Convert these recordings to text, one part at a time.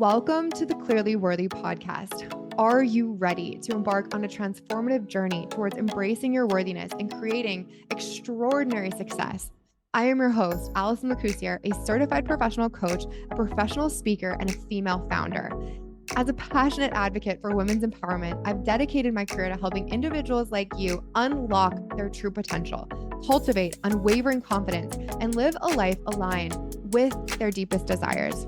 Welcome to the Clearly Worthy podcast. Are you ready to embark on a transformative journey towards embracing your worthiness and creating extraordinary success? I am your host, Allison Lacusier, a certified professional coach, a professional speaker, and a female founder. As a passionate advocate for women's empowerment, I've dedicated my career to helping individuals like you unlock their true potential, cultivate unwavering confidence, and live a life aligned with their deepest desires.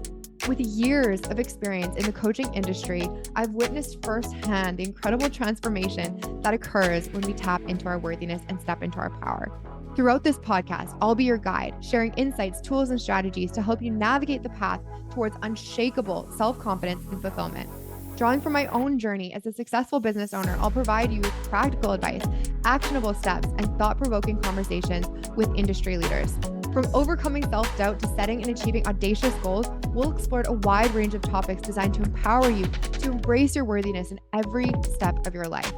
With years of experience in the coaching industry, I've witnessed firsthand the incredible transformation that occurs when we tap into our worthiness and step into our power. Throughout this podcast, I'll be your guide, sharing insights, tools, and strategies to help you navigate the path towards unshakable self-confidence and fulfillment. Drawing from my own journey as a successful business owner, I'll provide you with practical advice, actionable steps, and thought-provoking conversations with industry leaders. From overcoming self-doubt to setting and achieving audacious goals, we'll explore a wide range of topics designed to empower you to embrace your worthiness in every step of your life.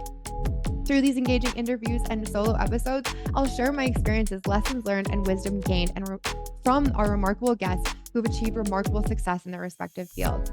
Through these engaging interviews and solo episodes, I'll share my experiences, lessons learned, and wisdom gained from our remarkable guests who have achieved remarkable success in their respective fields.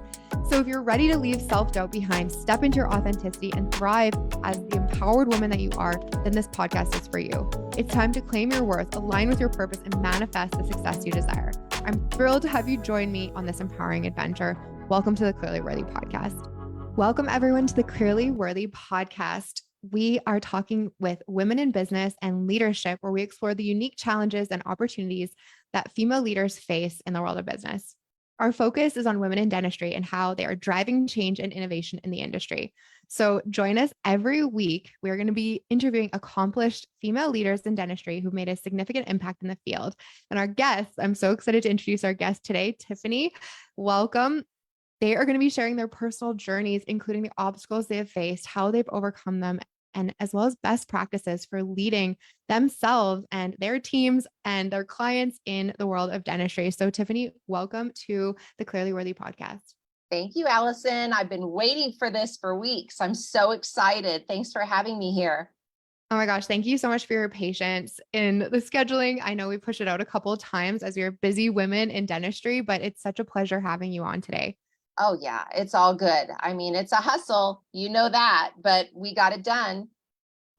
So if you're ready to leave self-doubt behind, step into your authenticity, and thrive as the empowered woman that you are, then this podcast is for you. It's time to claim your worth, align with your purpose, and manifest the success you desire. I'm thrilled to have you join me on this empowering adventure. Welcome to the Clearly Worthy podcast. Welcome everyone to the Clearly Worthy podcast. We are talking with women in business and leadership, where we explore the unique challenges and opportunities that female leaders face in the world of business. Our focus is on women in dentistry and how they are driving change and innovation in the industry. So join us every week. We're going to be interviewing accomplished female leaders in dentistry who've made a significant impact in the field. And our guests, I'm so excited to introduce our guest today, Tiffany. Welcome. They are going to be sharing their personal journeys, including the obstacles they have faced, how they've overcome them, and as well as best practices for leading themselves and their teams and their clients in the world of dentistry. So Tiffany, welcome to the Clearly Worthy podcast. Thank you, Allison. I've been waiting for this for weeks. I'm so excited. Thanks for having me here. Oh my gosh, thank you so much for your patience in the scheduling. I know we pushed it out a couple of times as we're busy women in dentistry, but it's such a pleasure having you on today. Oh yeah, it's all good. I mean, it's a hustle, you know that, but we got it done.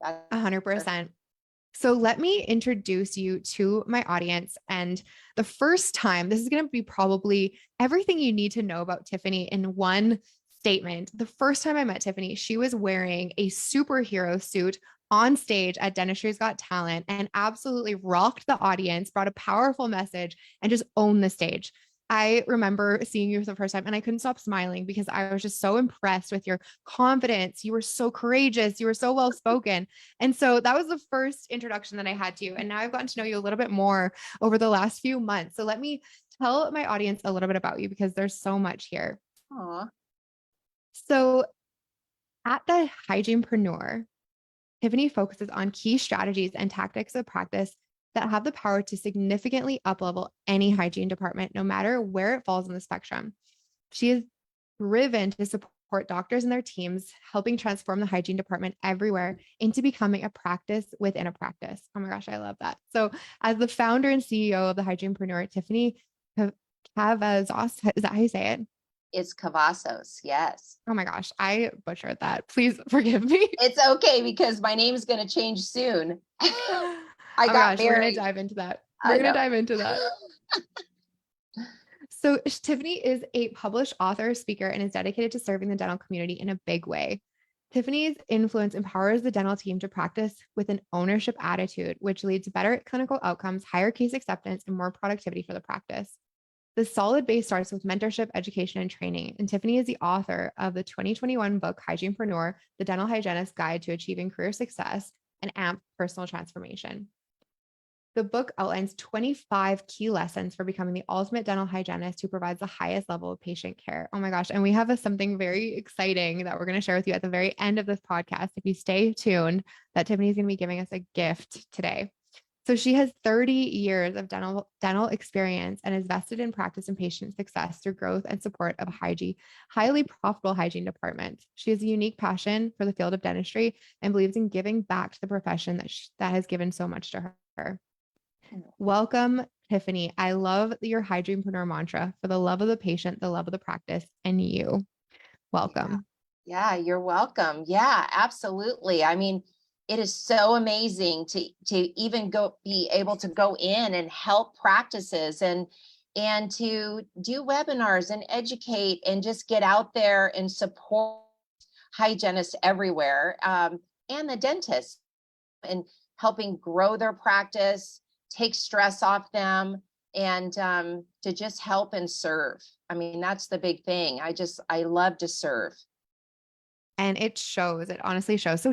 100%. So let me introduce you to my audience. And the first time, this is going to be probably everything you need to know about Tiffany in one statement. The first time I met Tiffany, she was wearing a superhero suit on stage at Dentistry's Got Talent and absolutely rocked the audience, brought a powerful message, and just owned the stage. I remember seeing you for the first time and I couldn't stop smiling because I was just so impressed with your confidence. You were so courageous. You were so well-spoken. And so that was the first introduction that I had to you. And now I've gotten to know you a little bit more over the last few months. So let me tell my audience a little bit about you because there's so much here. Aww. So at the Hygienepreneur, Tiffany focuses on key strategies and tactics of practice that have the power to significantly uplevel any hygiene department, no matter where it falls on the spectrum. She is driven to support doctors and their teams, helping transform the hygiene department everywhere into becoming a practice within a practice. Oh my gosh, I love that. So as the founder and CEO of the Hygienepreneur, Tiffany Cavazos, is that how you say it? It's Cavazos, yes. Oh my gosh, I butchered that. Please forgive me. It's okay because my name's going to change soon. We're going to dive into that. We're going to dive into that. So Tiffany is a published author, speaker, and is dedicated to serving the dental community in a big way. Tiffany's influence empowers the dental team to practice with an ownership attitude, which leads to better clinical outcomes, higher case acceptance, and more productivity for the practice. The solid base starts with mentorship, education, and training. And Tiffany is the author of the 2021 book, Hygienepreneur, The Dental Hygienist Guide to Achieving Career Success and AMP Personal Transformation. The book outlines 25 key lessons for becoming the ultimate dental hygienist who provides the highest level of patient care. Oh my gosh. And we have something very exciting that we're going to share with you at the very end of this podcast. If you stay tuned, that Tiffany is going to be giving us a gift today. So she has 30 years of dental experience and is vested in practice and patient success through growth and support of a highly profitable hygiene department. She has a unique passion for the field of dentistry and believes in giving back to the profession that has given so much to her. Welcome, Tiffany, I love your Hygienepreneur mantra: for the love of the patient, the love of the practice, and you. Yeah. Welcome. Yeah, you're welcome. Yeah, absolutely. I mean, it is so amazing to even be able to go in and help practices and to do webinars and educate and just get out there and support hygienists everywhere, and the dentists, and helping grow their practice, take stress off them, and to just help and serve. I mean, that's the big thing. I love to serve. And it shows, it honestly shows. So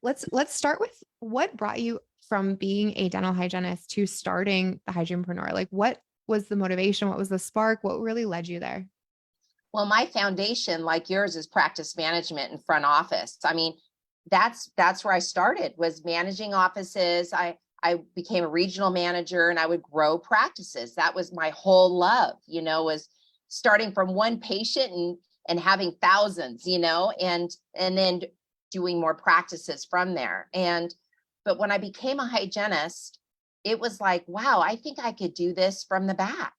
let's start with what brought you from being a dental hygienist to starting the Hygienepreneur. Like, what was the motivation? What was the spark? What really led you there? Well, my foundation, like yours, is practice management and front office. I mean, that's where I started, was managing offices. I became a regional manager and I would grow practices. That was my whole love, was starting from one patient and having thousands, and then doing more practices from there. But when I became a hygienist, it was like, wow, I think I could do this from the back.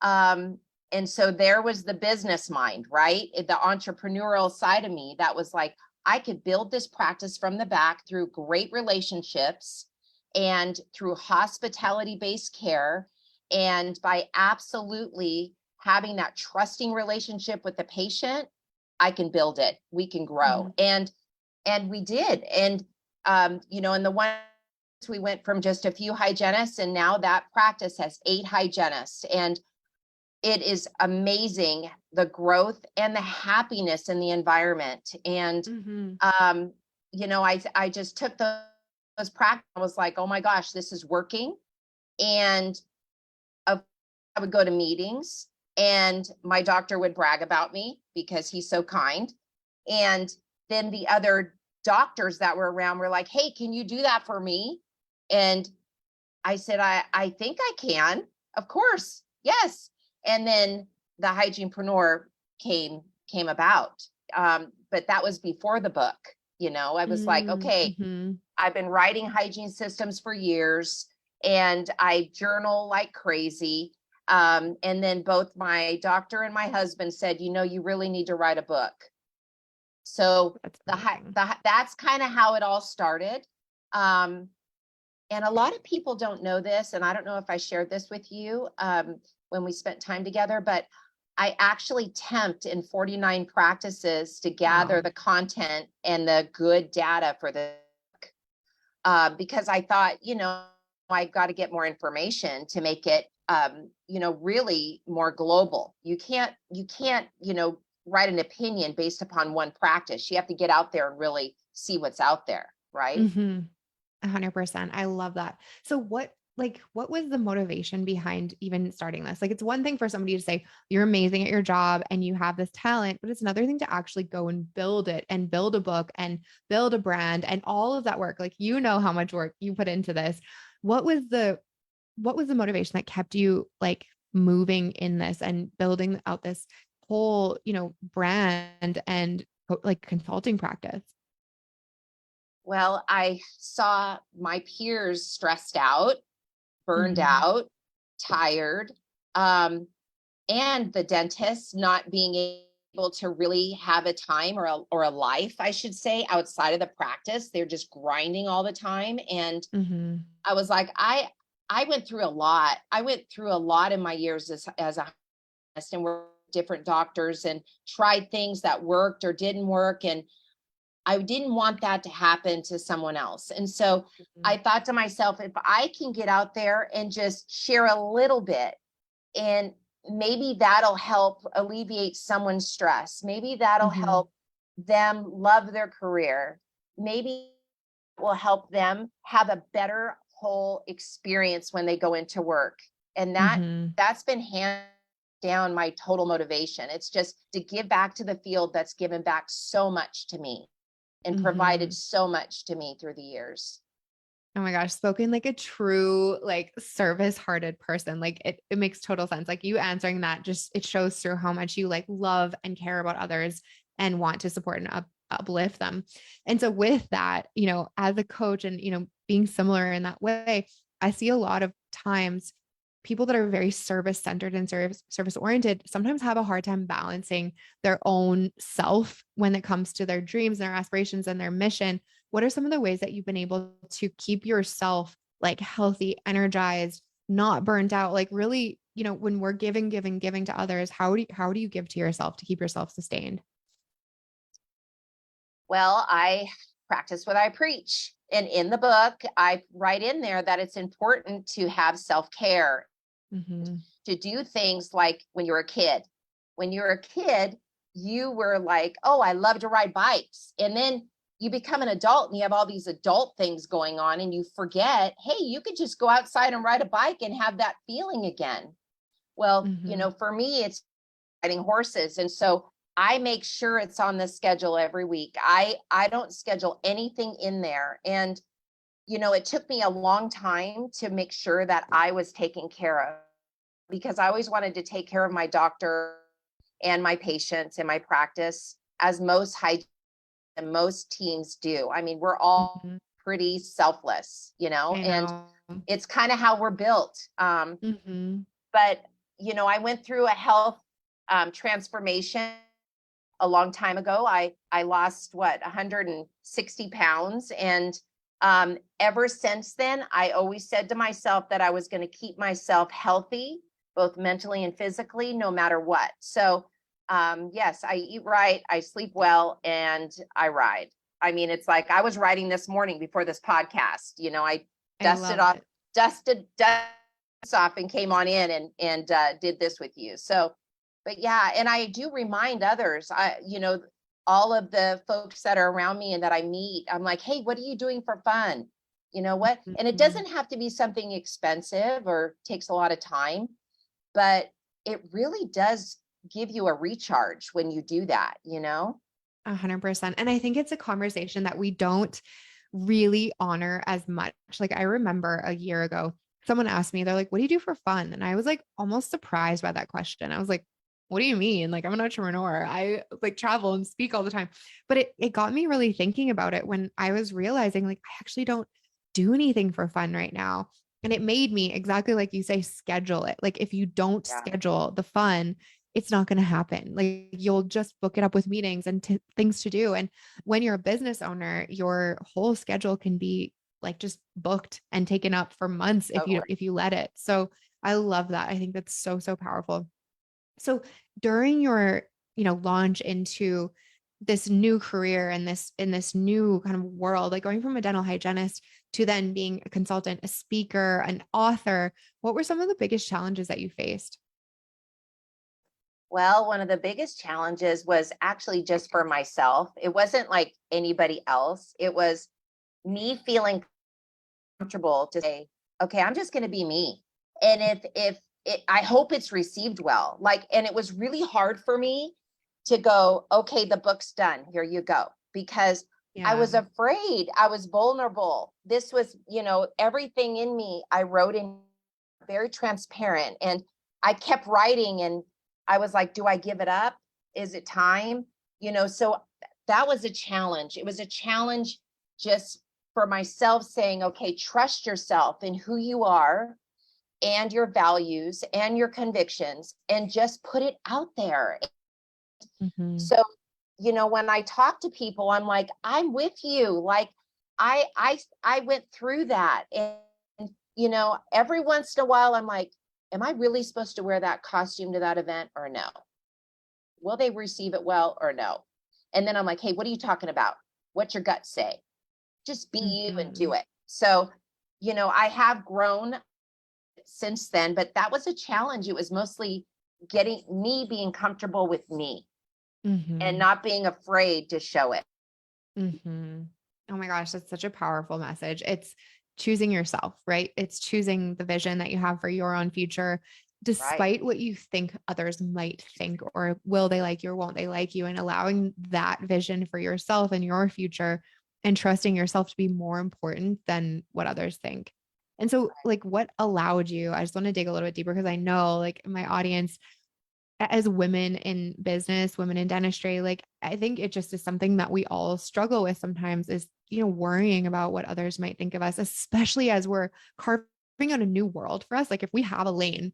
Um, and so there was the business mind, right? The entrepreneurial side of me that was like, I could build this practice from the back through great relationships and through hospitality-based care. And by absolutely having that trusting relationship with the patient, I can build it. We can grow. Mhm. And we did. And in the one, we went from just a few hygienists, and now that practice has 8 hygienists. And it is amazing, the growth and the happiness in the environment. And Mhm. I just took those practice. I was like, oh my gosh, this is working. And I would go to meetings, and my doctor would brag about me because he's so kind. And then the other doctors that were around were like, hey, can you do that for me? And I said, I think I can. Of course. Yes. And then the Hygienepreneur came about. But that was before the book. I was like, okay, Mhm. I've been writing hygiene systems for years, and I journal like crazy. And then both my doctor and my husband said, you really need to write a book. So That's amazing. that's kind of how it all started. Um, and a lot of people don't know this, and I don't know if I shared this with you when we spent time together, but I actually temped in 49 practices to gather Wow. the content and the good data for the book, because I thought, I've got to get more information to make it, really more global. You can't, write an opinion based upon one practice. You have to get out there and really see what's out there, right? Mhm. 100%. I love that. So what was the motivation behind even starting this? Like, it's one thing for somebody to say you're amazing at your job and you have this talent, but it's another thing to actually go and build it and build a book and build a brand and all of that work. Like, how much work you put into this. What was the motivation that kept you like moving in this and building out this whole, brand and like consulting practice? Well, I saw my peers stressed out, burned Mhm. out, tired, um, and the dentist not being able to really have a time or a life, I should say, outside of the practice. They're just grinding all the time. And Mhm. I was like, I went through a lot. I went through a lot in my years as a hygienist, and worked with different doctors and tried things that worked or didn't work. And I didn't want that to happen to someone else. And so I Mhm. thought to myself, if I can get out there and just share a little bit, and maybe that'll help alleviate someone's stress. Maybe that'll Mhm. help them love their career. Maybe it will help them have a better whole experience when they go into work. And Mhm. that's been hands down my total motivation. It's just to give back to the field that's given back so much to me and provided Mhm. so much to me through the years. Oh my gosh, spoken like a true, like, service-hearted person. Like, it makes total sense. Like, you answering that, just it shows through how much you like love and care about others and want to support and uplift them. And so with that, as a coach and, being similar in that way, I see a lot of times people that are very service centered and service oriented sometimes have a hard time balancing their own self when it comes to their dreams, their aspirations, and their mission. What are some of the ways that you've been able to keep yourself like healthy, energized, not burnt out? Like really, when we're giving to others, how do you give to yourself to keep yourself sustained? Well, I practice what I preach. And in the book, I write in there that it's important to have self-care, Mm-hmm. to do things like when you're a kid. When you're a kid, you were like, oh, I love to ride bikes. And then you become an adult and you have all these adult things going on and you forget, hey, you could just go outside and ride a bike and have that feeling again. Well, Mm-hmm. for me, it's riding horses. And so I make sure it's on the schedule every week. I don't schedule anything in there. And, it took me a long time to make sure that I was taken care of, because I always wanted to take care of my doctor and my patients and my practice, as most hygiene and most teams do. I mean, we're all Mm-hmm. pretty selfless, I and know. it's kind of how we're built. Mm-hmm. But, I went through a health transformation a long time ago. I lost 160 pounds. And ever since then, I always said to myself that I was going to keep myself healthy, both mentally and physically, no matter what. So yes, I eat right, I sleep well, and I ride. I mean, it's like I was riding this morning before this podcast. I I dusted love off, it. dust off, and came on in and did this with you. So, but yeah, and I do remind others. All of the folks that are around me and that I meet, I'm like, hey, what are you doing for fun? You know what? And it Mhm. doesn't have to be something expensive or takes a lot of time, but it really does give you a recharge when you do that. 100%. And I think it's a conversation that we don't really honor as much. Like I remember a year ago, someone asked me, they're like, what do you do for fun? And I was like almost surprised by that question. I was like, what do you mean? Like I'm an entrepreneur. I like travel and speak all the time. But it got me really thinking about it when I was realizing like I actually don't do anything for fun right now. And it made me exactly like you say, schedule it. Like if you don't Yeah. schedule the fun, it's not going to happen. Like you'll just book it up with meetings and things to do. And when you're a business owner, your whole schedule can be like just booked and taken up for months Totally. if you let it. So I love that. I think that's so, so powerful. So during your, launch into this new career and this in this new kind of world, like going from a dental hygienist to then being a consultant, a speaker, an author, what were some of the biggest challenges that you faced? Well, one of the biggest challenges was actually just for myself. It wasn't like anybody else. It was me feeling comfortable to say, okay, I'm just going to be me. And I hope it's received well. Like, and it was really hard for me to go, okay, the book's done. Here you go. Because I Yeah. was afraid. I was vulnerable. This was, everything in me I wrote in, very transparent. And I kept writing and I was like, do I give it up? Is it time? So that was a challenge. It was a challenge just for myself saying, okay, trust yourself in who you are and your values and your convictions and just put it out there. Hmm. So, when I talk to people, I'm like, I'm with you. Like I went through that. And, every once in a while, I'm like, am I really supposed to wear that costume to that event or no? Will they receive it well or no? And then I'm like, hey, what are you talking about? What's your gut say? Just be you and do Hmm. it. So, I have grown since then, but that was a challenge. It was mostly getting me being comfortable with me and Hmm. not being afraid to show it. Hmm. Oh my gosh, that's such a powerful message. It's choosing yourself, right? It's choosing the vision that you have for your own future, Right. despite what you think others might think, or will they like you or won't they like you, and allowing that vision for yourself and your future and trusting yourself to be more important than what others think. And so, like, what allowed you? I just want to dig a little bit deeper because I know, like, my audience, as women in business, women in dentistry, like I think it just is something that we all struggle with sometimes is, worrying about what others might think of us, especially as we're carving bring out a new world for us. Like if we have a lane,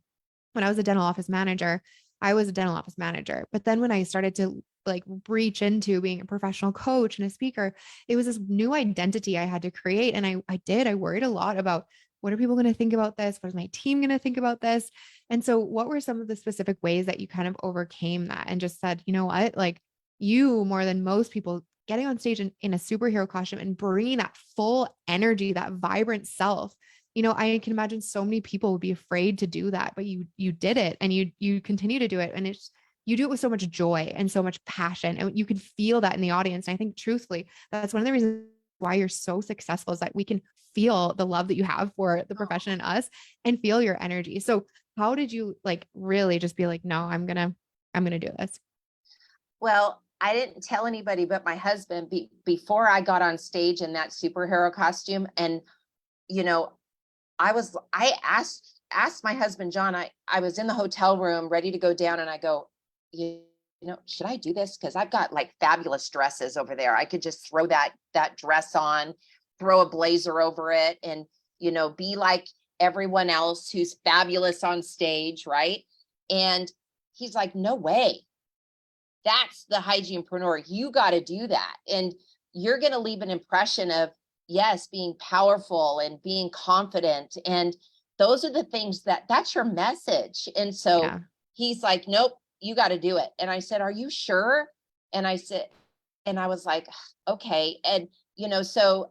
when I was a dental office manager, I was a dental office manager. But then when I started to like reach into being a professional coach and a speaker, it was this new identity I had to create. And I worried a lot about what are people going to think about this? What is my team going to think about this? And so what were some of the specific ways that you kind of overcame that and just said, you know what, like you more than most people getting on stage in a superhero costume and bringing that full energy, that vibrant self. I can imagine so many people would be afraid to do that, but you did it and you continue to do it. And you do it with so much joy and so much passion. And you can feel that in the audience. And I think truthfully, that's one of the reasons why you're so successful is that we can feel the love that you have for the profession and us and feel your energy. So how did you like really just be like, no, I'm going to do this? Well, I didn't tell anybody but my husband before I got on stage in that superhero costume. And, you know, I asked my husband, John, I was in the hotel room ready to go down and I go, should I do this? Cause I've got like fabulous dresses over there. I could just throw that dress on, throw a blazer over it and, be like everyone else who's fabulous on stage. Right. And he's like, no way. That's the hygienepreneur. You got to do that. And you're going to leave an impression of, yes, being powerful and being confident. And those are the things that's your message. And so he's like, nope, you got to do it. And I said, are you sure? And I was like, okay. And, so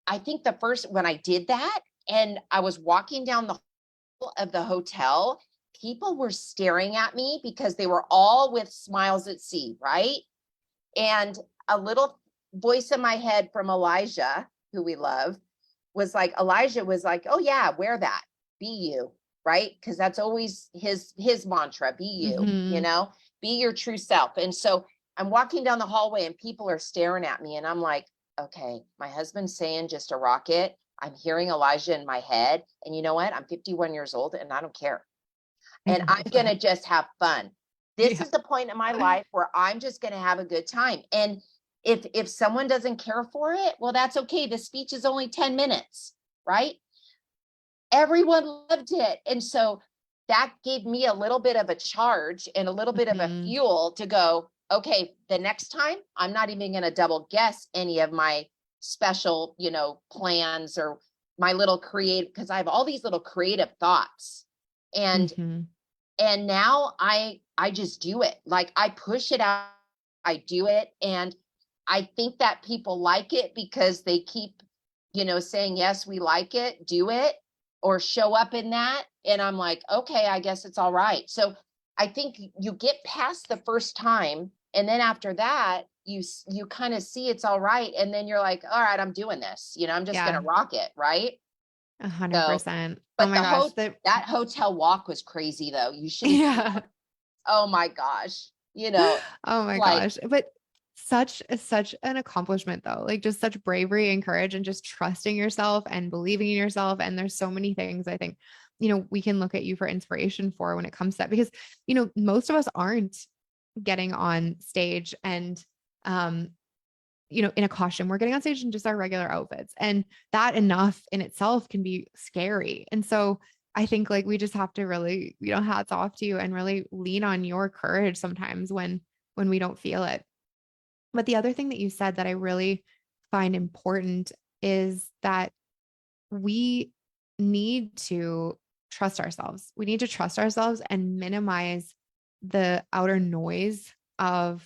I think when I did that and I was walking down the hall of the hotel, people were staring at me because they were all with smiles at sea. Right. And a little voice in my head from Elijah, who we love, Elijah was like, oh yeah, wear that, be you, right? Because that's always his mantra, be you, Mm-hmm. be your true self. And so I'm walking down the hallway and people are staring at me and I'm like, okay, my husband's saying just a rocket. I'm hearing Elijah in my head. And you know what? I'm 51 years old and I don't care. I And I'm love going to that. just have fun. This Yeah. is the point in my life where I'm just going to have a good time. And if someone doesn't care for it, well, that's okay. The speech is only 10 minutes, right? Everyone loved it. And so that gave me a little bit of a charge and a little bit of a Mm-hmm. fuel to go, okay, the next time I'm not even going to double guess any of my special, plans or my little creative, because I have all these little creative thoughts. Mm-hmm. And now I just do it. Like I push it out, I do it. And I think that people like it because they keep, saying, yes, we like it, do it, or show up in that. And I'm like, okay, I guess it's all right. So I think you get past the first time. And then after that, you kind of see it's all right. And then you're like, all right, I'm doing this, I'm just going to Yeah. rock it. Right. So, 100%. Oh but my gosh. that hotel walk was crazy though. You should have seen. Yeah. Oh my gosh. Oh my Like, gosh. But such an accomplishment though. Like just such bravery and courage and just trusting yourself and believing in yourself. And there's so many things I think, we can look at you for inspiration for when it comes to that because, most of us aren't getting on stage and in a costume. We're getting on stage in just our regular outfits. And that enough in itself can be scary. And so I think like we just have to really, hats off to you and really lean on your courage sometimes when we don't feel it. But the other thing that you said that I really find important is that we need to trust ourselves. We need to trust ourselves and minimize the outer noise of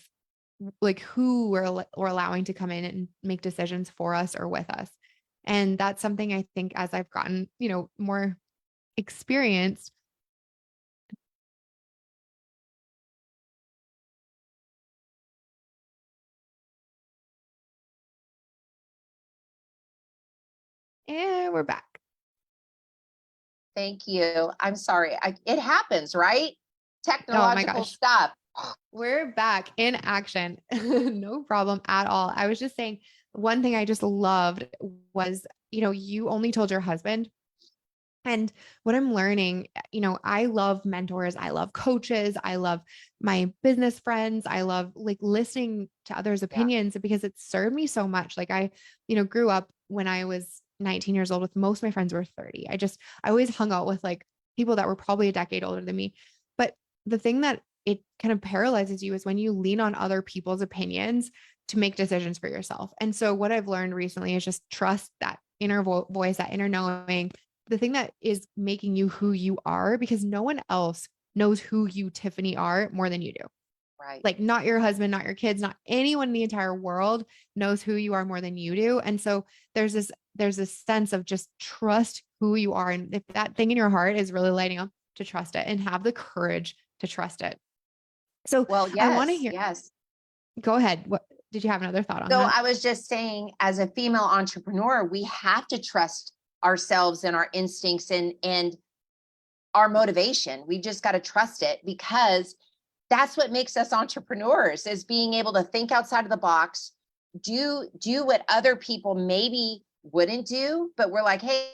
like who we're allowing to come in and make decisions for us or with us. And that's something I think as I've gotten, more experienced. And we're back. thank you. I'm sorry. It happens, right? Oh my Technological gosh. stuff. We're back in action. No problem at all. I was just saying one thing I just loved was, you only told your husband. And what I'm learning, I love mentors. I love coaches. I love my business friends. I love like listening to others' Yeah. opinions because it served me so much. Like I, grew up when I was 19 years old with most of my friends were 30. I always hung out with like people that were probably a decade older than me. But the thing that it kind of paralyzes you is when you lean on other people's opinions to make decisions for yourself. And so what I've learned recently is just trust that inner voice, that inner knowing, the thing that is making you who you are, because no one else knows who you, Tiffany, are more than you do. Right. Like not your husband, not your kids, not anyone in the entire world knows who you are more than you do. And so there's this sense of just trust who you are. And if that thing in your heart is really lighting up, to trust it and have the courage to trust it. So Well, I want to yes, hear, yes. go ahead. What did you have another thought on So that? I was just saying, as a female entrepreneur, we have to trust ourselves and our instincts and our motivation. We just got to trust it, because that's what makes us entrepreneurs, is being able to think outside of the box, do what other people maybe wouldn't do, but we're like, hey,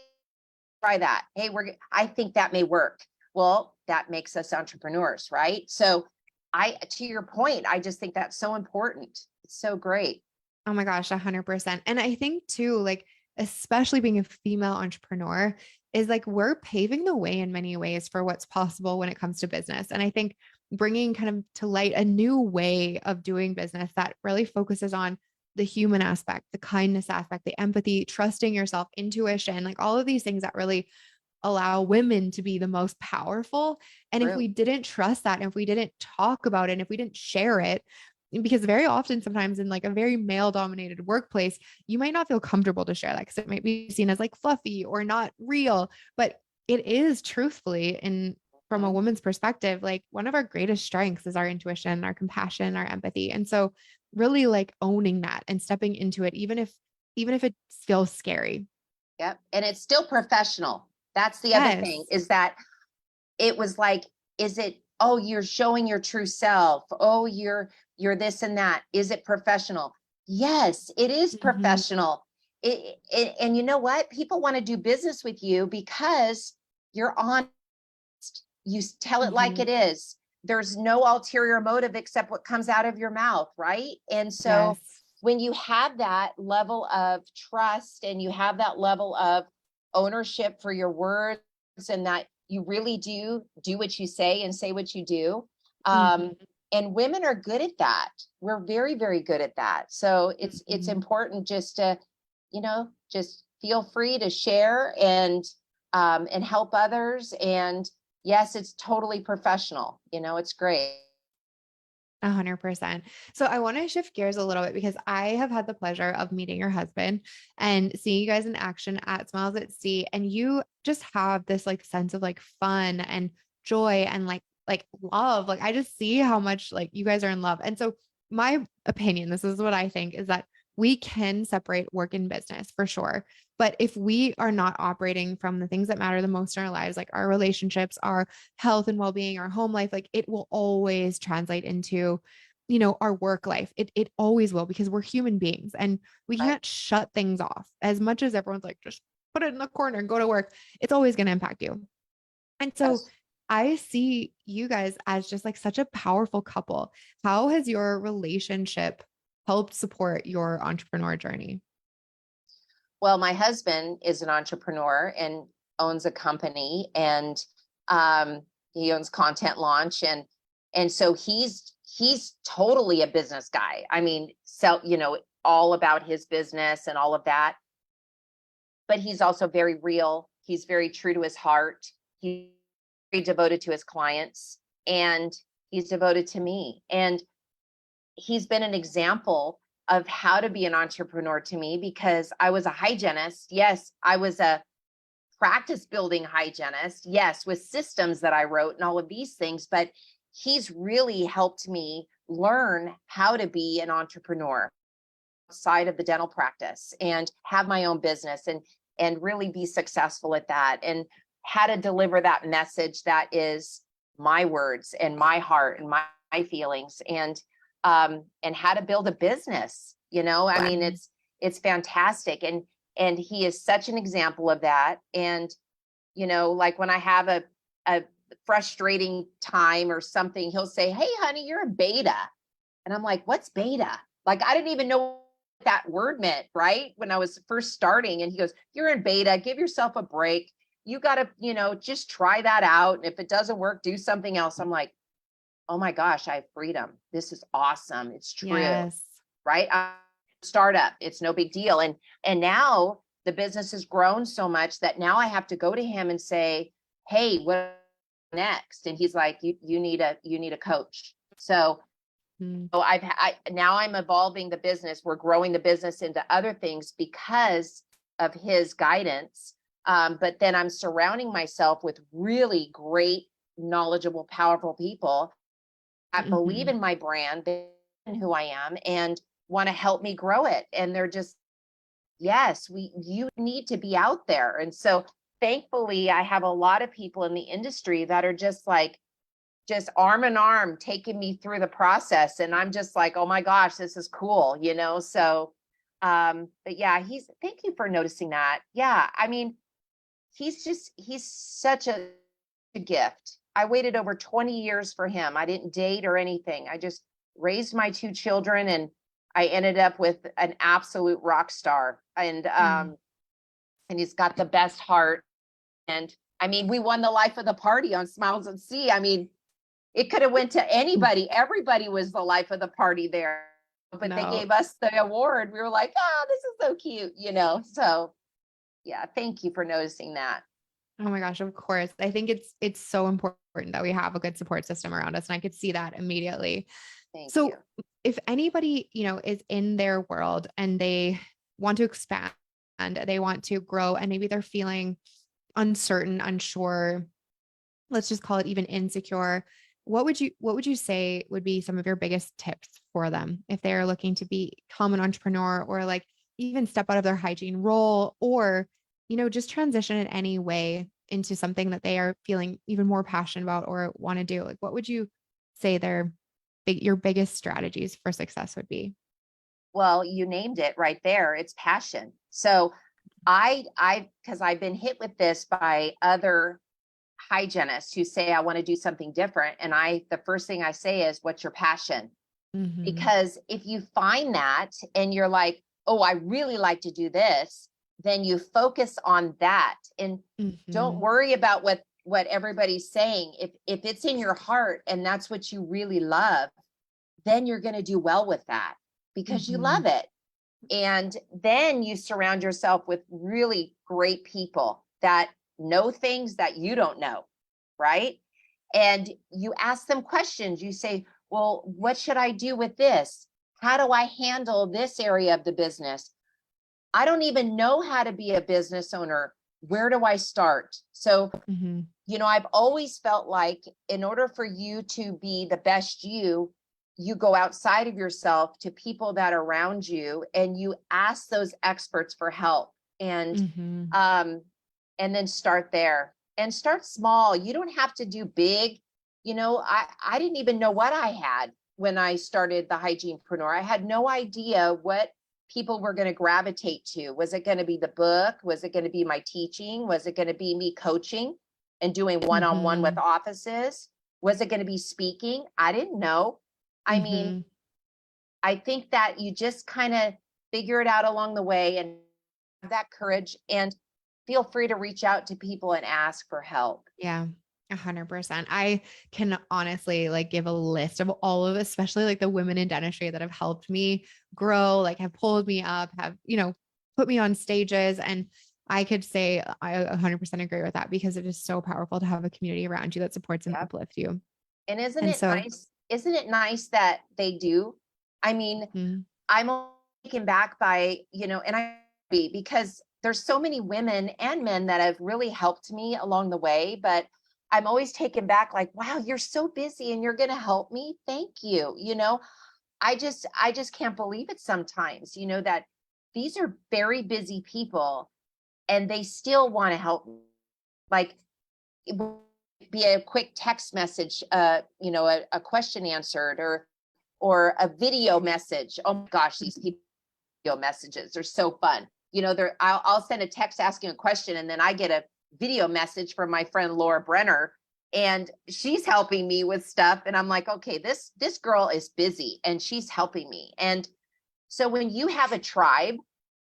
try that. Hey, I think that may work. Well, that makes us entrepreneurs, right? So to your point, I just think that's so important. It's so great. Oh my gosh, 100%. And I think too, like, especially being a female entrepreneur is like we're paving the way in many ways for what's possible when it comes to business. And I think bringing kind of to light a new way of doing business that really focuses on the human aspect, the kindness aspect, the empathy, trusting yourself, intuition, like all of these things that really allow women to be the most powerful. And if True. we didn't trust that, and if we didn't talk about it, and if we didn't share it, because very often, sometimes in like a very male dominated workplace, you might not feel comfortable to share that because it might be seen as like fluffy or not real. But it is truthfully, in from a Mhm. woman's perspective, like one of our greatest strengths is our intuition, our compassion, our empathy. And so really like owning that and stepping into it, even if it feels scary. Yep. And it's still professional. That's the other thing, Yes. is that it was like, is it, oh, you're showing your true self. Oh, you're this and that. Is it professional? Yes, it is Mhm. professional. And you know what? People want to do business with you because you're honest. You tell it like Mhm. it is. There's no ulterior motive except what comes out of your mouth, right? And so Yes. when you have that level of trust and you have that level of ownership for your words, and that you really do what you say and say what you do, Mhm. and women are good at that. We're very, very good at that. So it's Mhm. important just to, just feel free to share and help others. And yes, it's totally professional. It's great. 100%. So I want to shift gears a little bit because I have had the pleasure of meeting your husband and seeing you guys in action at Smiles at Sea. And you just have this like sense of like fun and joy and like love. Like I just see how much like you guys are in love. And so my opinion, this is what I think, is that we can separate work and business for sure. But if we are not operating from the things that matter the most in our lives, like our relationships, our health and well-being, our home life, like it will always translate into, our work life. It always will, because we're human beings and we Right. can't shut things off. As much as everyone's like, just put it in the corner and go to work, it's always going to impact you. And so Yes. I see you guys as just like such a powerful couple. How has your relationship helped support your entrepreneur journey? Well, my husband is an entrepreneur and owns a company, and um, he owns Content Launch, and so he's totally a business guy. I mean, all about his business and all of that. But he's also very real. He's very true to his heart. He's very devoted to his clients, and he's devoted to me. And he's been an example of how to be an entrepreneur to me, because I was a hygienist. Yes, I was a practice building hygienist. Yes, with systems that I wrote and all of these things, but he's really helped me learn how to be an entrepreneur outside of the dental practice and have my own business and really be successful at that, and how to deliver that message that is my words and my heart and my feelings, and how to build a business. I mean, Wow. it's fantastic, and he is such an example of that. And like when I have a frustrating time or something, he'll say, "Hey honey, you're a beta." And I'm like, "What's beta?" Like, I didn't even know that word meant, right? When I was first starting, and he goes, "You're in beta, give yourself a break. You got to, just try that out. And if it doesn't work, do something else." I'm like, oh my gosh, I have freedom. This is awesome. It's true, Yes. right? Startup, it's no big deal. And now the business has grown so much that now I have to go to him and say, "Hey, what next?" And he's like, you need a coach. So Mm. now I'm evolving the business. We're growing the business into other things because of his guidance. But then I'm surrounding myself with really great, knowledgeable, powerful people that believe in my brand and who I am and want to help me grow it. And they're just, yes, you need to be out there. And so thankfully I have a lot of people in the industry that are just like, just arm in arm taking me through the process. And I'm just like, oh my gosh, this is cool, So, but yeah, thank you for noticing that. Yeah. I mean, he's such a gift. I waited over 20 years for him. I didn't date or anything. I just raised my two children, and I ended up with an absolute rock star. And he's got the best heart. And I mean, we won the life of the party on Smiles at Sea. I mean, it could have went to anybody. Everybody was the life of the party there. But they gave us the award. We were like, oh, this is so cute, So yeah, thank you for noticing that. Oh my gosh, of course. I think it's so important that we have a good support system around us. And I could see that immediately. Thank So you. if anybody, is in their world and they want to expand and they want to grow, and maybe they're feeling uncertain, unsure, let's just call it even insecure, what would you say would be some of your biggest tips for them if they're looking to become an entrepreneur, or like even step out of their hygiene role, or just transition in any way into something that they are feeling even more passionate about or want to do? Like, what would you say your biggest strategies for success would be? Well, you named it right there. It's passion. So because I've been hit with this by other hygienists who say, I want to do something different. And the first thing I say is, what's your passion? Mm-hmm. Because if you find that and you're like, oh, I really like to do this, then you focus on that and don't worry about what everybody's saying. If it's in your heart and that's what you really love, then you're going to do well with that because you love it. And then you surround yourself with really great people that know things that you don't know, right? And you ask them questions. You say, well, what should I do with this? How do I handle this area of the business? I don't even know how to be a business owner. Where do I start? So, I've always felt like in order for you to be the best you go outside of yourself to people that are around you and you ask those experts for help and then start there and start small. You don't have to do big. I didn't even know what I had when I started the Hygienepreneur. I had no idea what people were going to gravitate to. Was it going to be the book? Was it going to be my teaching? Was it going to be me coaching and doing one-on-one with offices? Was it going to be speaking? I didn't know. I mean, I think that you just kind of figure it out along the way and have that courage, and feel free to reach out to people and ask for help. Yeah. 100%. I can honestly give a list of all of, especially the women in dentistry that have helped me grow, have pulled me up, have, put me on stages. And I could say I 100% agree with that, because it is so powerful to have a community around you that supports and uplifts you. And isn't it nice? Isn't it nice that they do? I mean, I'm taken back by, because there's so many women and men that have really helped me along the way, but I'm always taken back wow, you're so busy and you're going to help me. Thank you. I just can't believe it sometimes, that these are very busy people and they still want to help me. It would be a quick text message, a question answered, or a video message. Oh my gosh, these video messages are so fun. I'll send a text asking a question, and then I get a video message from my friend Laura Brenner, and she's helping me with stuff. And I'm like, okay, this girl is busy and she's helping me. And So when you have a tribe,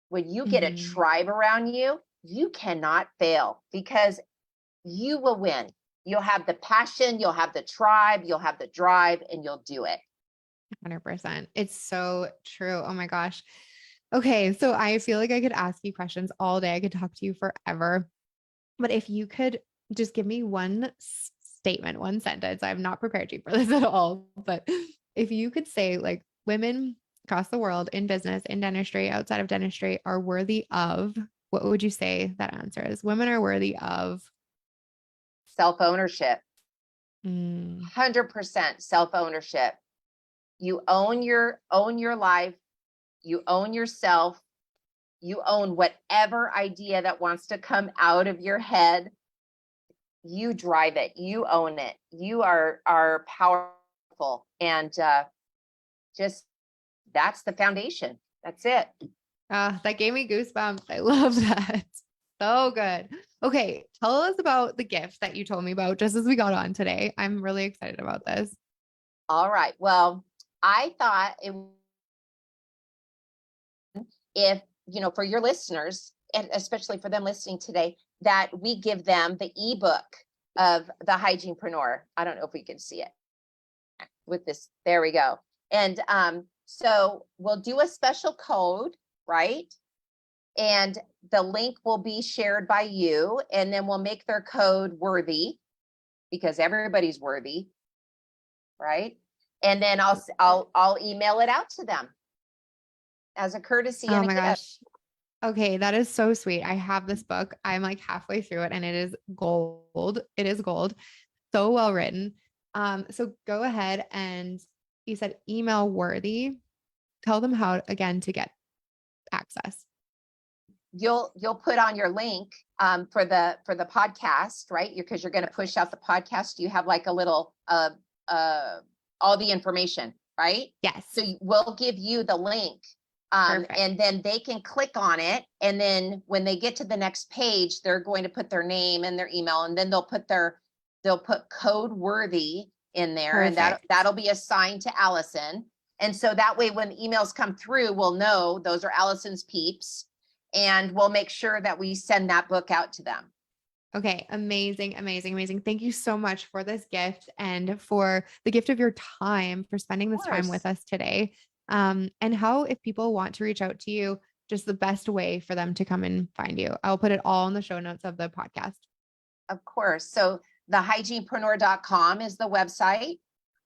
when you get a tribe around you, you cannot fail because you will win. You'll have the passion, you'll have the tribe, you'll have the drive, and you'll do it. 100%. It's so true. Oh my gosh. Okay. So I feel like I could ask you questions all day. I could talk to you forever. But if you could just give me one statement, one sentence, I'm not prepared you for this at all. But if you could say, like, women across the world in business, in dentistry, outside of dentistry are worthy of, what would you say that answer is? Women are worthy of Self-ownership. 100%. 100% self-ownership. You own your life, you own yourself, you own whatever idea that wants to come out of your head. You drive it, you own it. You are powerful, and just that's the foundation. That's it. That gave me goosebumps. I love that. So good. Okay. Tell us about the gift that you told me about just as we got on today. I'm really excited about this. All right. Well, I thought if, for your listeners, and especially for them listening today, that we give them the ebook of the Hygienepreneur. I don't know if we can see it with this. There we go. And so we'll do a special code, right? And the link will be shared by you, and then we'll make their code worthy because everybody's worthy, right? And then I'll email it out to them as a courtesy Oh and a my gift. gosh. Okay, that is so sweet. I have this book. I'm like halfway through it and it is gold. It is gold. So well written. So go ahead and you said email worthy. Tell them how again to get access. You'll put on your link for the podcast, right? Because you're going to push out the podcast. You have like a little all the information, right? Yes. So we'll give you the link. And then they can click on it. And then when they get to the next page, they're going to put their name and their email, and then they'll put code worthy in there. Perfect. And that'll be assigned to Allison. And so that way, when emails come through, we'll know those are Allison's peeps, and we'll make sure that we send that book out to them. Okay. Amazing. Amazing. Amazing. Thank you so much for this gift and for the gift of your time, for spending this time with us today. And how, if people want to reach out to you, just the best way for them to come and find you. I'll put it all in the show notes of the podcast. Of course. So the hygienepreneur.com is the website.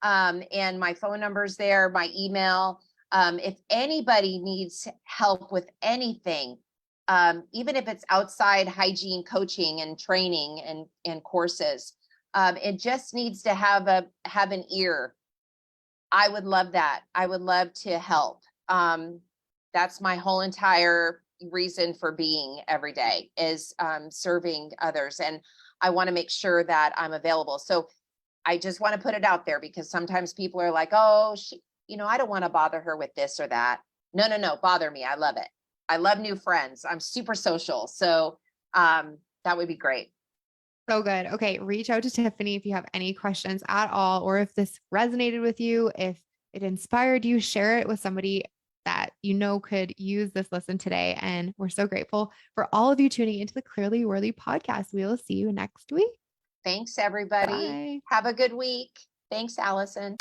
And my phone number's there, my email. If anybody needs help with anything, even if it's outside hygiene coaching and training and courses, it just needs to have an ear. I would love that. I would love to help. That's my whole entire reason for being every day is serving others. And I want to make sure that I'm available. So I just want to put it out there because sometimes people are like, oh, I don't want to bother her with this or that. No, bother me. I love it. I love new friends. I'm super social. So that would be great. So good. Okay. Reach out to Tiffany if you have any questions at all, or if this resonated with you, if it inspired you, share it with somebody that could use this listen today. And we're so grateful for all of you tuning into the Clearly Worthy podcast. We will see you next week. Thanks, everybody. Bye. Have a good week. Thanks, Allison.